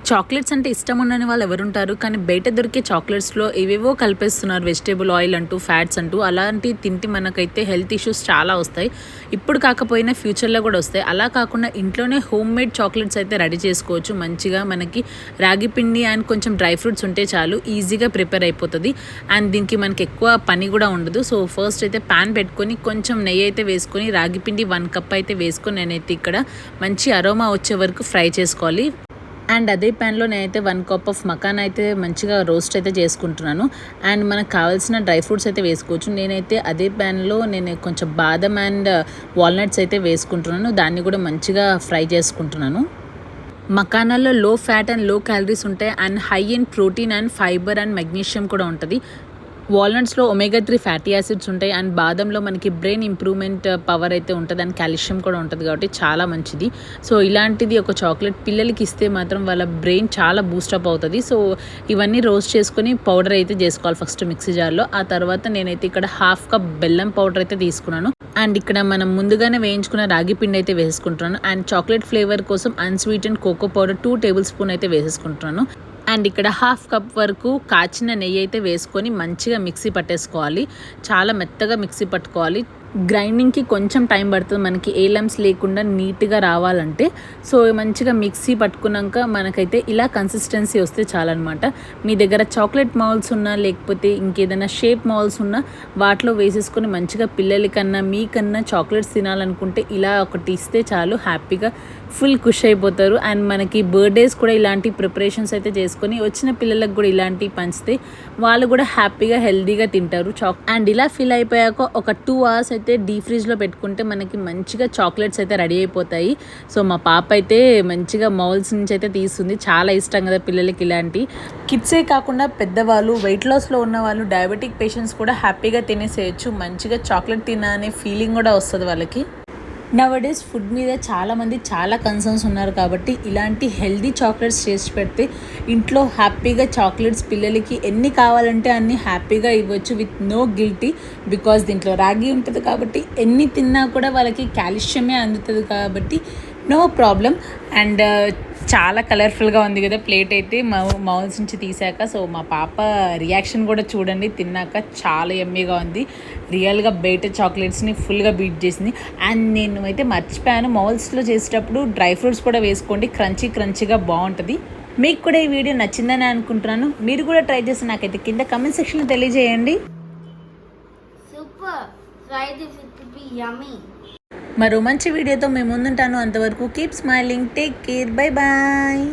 Chocolates అంటే ఇష్టం ఉండని వాళ్ళు ఎవరుంటారు? కానీ బయట దొరికే చాక్లెట్స్‌లో ఏవేవో కలిపేస్తున్నారు. వెజిటబుల్ ఆయిల్ అంటూ, ఫ్యాట్స్ అంటూ అలాంటివి తింటే మనకైతే హెల్త్ ఇష్యూస్ చాలా వస్తాయి. ఇప్పుడు కాకపోయినా ఫ్యూచర్‌లో కూడా వస్తాయి. అలా కాకుండా ఇంట్లోనే హోమ్ మేడ్ చాక్లెట్స్ అయితే రెడీ చేసుకోవచ్చు. మంచిగా మనకి రాగి పిండి అండ్ కొంచెం డ్రై ఫ్రూట్స్ ఉంటే చాలు ఈజీగా ప్రిపేర్ అయిపోతది. అండ్ దీనికి మనకి ఎక్కువ పని కూడా ఉండదు. సో ఫస్ట్ అయితే పాన్ పెట్టుకొని కొంచెం నెయ్యి అయితే వేసుకొని రాగి పిండి 1 కప్ అయితే వేసుకొని నేనైతే ఇక్కడ మంచి అరోమా వచ్చే వరకు ఫ్రై చేసుకోవాలి. అండ్ అదే ప్యాన్లో నేనైతే 1 కప్ ఆఫ్ మకాన్ అయితే మంచిగా రోస్ట్ అయితే చేసుకుంటున్నాను. అండ్ మనకు కావాల్సిన డ్రై ఫ్రూట్స్ అయితే వేసుకోవచ్చు. నేనైతే అదే ప్యాన్లో నేను కొంచెం బాదం అండ్ వాల్నట్స్ అయితే వేసుకుంటున్నాను. దాన్ని కూడా మంచిగా ఫ్రై చేసుకుంటున్నాను. మకానాల్లో లో ఫ్యాట్ అండ్ లో క్యాలరీస్ ఉంటాయి. And high in protein and fibre and magnesium కూడా ఉంటుంది. వాల్నట్స్లో ఒమేగా 3 ఫ్యాటీ యాసిడ్స్ ఉంటాయి. అండ్ బాదంలో మనకి బ్రెయిన్ ఇంప్రూవ్మెంట్ పవర్ అయితే ఉంటుంది. అండ్ కాల్షియం కూడా ఉంటుంది కాబట్టి చాలా మంచిది. సో ఇలాంటిది ఒక చాక్లెట్ పిల్లలకి ఇస్తే మాత్రం వాళ్ళ బ్రెయిన్ చాలా బూస్టప్ అవుతుంది. సో ఇవన్నీ రోస్ట్ చేసుకొని పౌడర్ అయితే చేసుకోవాలి ఫస్ట్ మిక్సీ జార్లో. ఆ తర్వాత నేనైతే ఇక్కడ 1/2 కప్ బెల్లం పౌడర్ అయితే తీసుకున్నాను. అండ్ ఇక్కడ మనం ముందుగానే వేయించుకున్న రాగి పిండి అయితే వేసుకుంటున్నాను. అండ్ చాక్లెట్ ఫ్లేవర్ కోసం unsweetened cocoa powder 2 tablespoon అయితే వేసేసుకుంటున్నాను. అండ్ ఇక్కడ 1/2 కప్ వరకు కాచిన నెయ్యి అయితే వేసుకొని మంచిగా మిక్సీ పట్టేసుకోవాలి. చాలా మెత్తగా మిక్సీ పట్టుకోవాలి. గ్రైండింగ్కి కొంచెం టైం పడుతుంది మనకి ఏ లమ్స్ లేకుండా నీట్గా రావాలంటే. సో మంచిగా మిక్సీ పట్టుకున్నాక మనకైతే ఇలా కన్సిస్టెన్సీ వస్తే చాలన్నమాట. మీ దగ్గర చాక్లెట్ మౌల్స్ ఉన్నా లేకపోతే ఇంకేదైనా షేప్ మౌల్స్ ఉన్నా వాటిలో వేసేసుకొని మంచిగా పిల్లలకన్నా మీకన్నా చాక్లెట్స్ తినాలనుకుంటే ఇలా ఒకటి ఇస్తే చాలు హ్యాపీగా ఫుల్ ఖుష్ అయిపోతారు. అండ్ మనకి బర్త్డేస్ కూడా ఇలాంటి ప్రిపరేషన్స్ అయితే చేసుకొని వచ్చిన పిల్లలకు కూడా ఇలాంటివి పంచితే వాళ్ళు కూడా హ్యాపీగా హెల్తీగా తింటారు. అండ్ ఇలా ఫిల్ అయిపోయాక ఒక 2 అవర్స్ అయితే డీప్ ఫ్రిడ్జ్లో పెట్టుకుంటే మనకి మంచిగా చాక్లెట్స్ అయితే రెడీ అయిపోతాయి. సో మా పాప అయితే మంచిగా మౌల్స్ నుంచి అయితే తీస్తుంది. చాలా ఇష్టం కదా పిల్లలకి ఇలాంటి. కిడ్సే కాకుండా పెద్దవాళ్ళు, వెయిట్ లాస్లో ఉన్న వాళ్ళు, డయాబెటిక్ పేషెంట్స్ కూడా హ్యాపీగా తినేసేయచ్చు. మంచిగా చాక్లెట్ తిన్నా అనే ఫీలింగ్ కూడా వస్తుంది వాళ్ళకి. నవడేస్ ఫుడ్ మీద చాలామంది చాలా కన్సర్న్స్ ఉన్నారు కాబట్టి ఇలాంటి హెల్దీ చాక్లెట్స్ చేసి పెడితే ఇంట్లో హ్యాపీగా చాక్లెట్స్ పిల్లలకి ఎన్ని కావాలంటే అన్ని హ్యాపీగా ఇవ్వచ్చు విత్ నో గిల్టీ. బికాజ్ దీంట్లో రాగి ఉంటుంది కాబట్టి ఎన్ని తిన్నా కూడా వాళ్ళకి కాల్షియమే అందుతుంది కాబట్టి నో ప్రాబ్లం. అండ్ చాలా కలర్ఫుల్గా ఉంది కదా ప్లేట్ అయితే మౌల్స్ నుంచి తీసాక. సో మా పాప రియాక్షన్ కూడా చూడండి తిన్నాక చాలా యమ్మీగా ఉంది. రియల్గా బయట చాక్లెట్స్ని ఫుల్గా బీట్ చేసింది. అండ్ నేను అయితే మర్చిపోయాను, మౌల్స్లో చేసేటప్పుడు డ్రై ఫ్రూట్స్ కూడా వేసుకోండి, క్రంచీగా బాగుంటుంది. మీకు కూడా ఈ వీడియో నచ్చిందని అనుకుంటున్నాను. మీరు కూడా ట్రై చేసి నాకైతే కింద కమెంట్ సెక్షన్లో తెలియజేయండి. మరో మంచి వీడియోతో మేము ముందుంటాను. అంతవరకు keep smiling, take care, bye bye.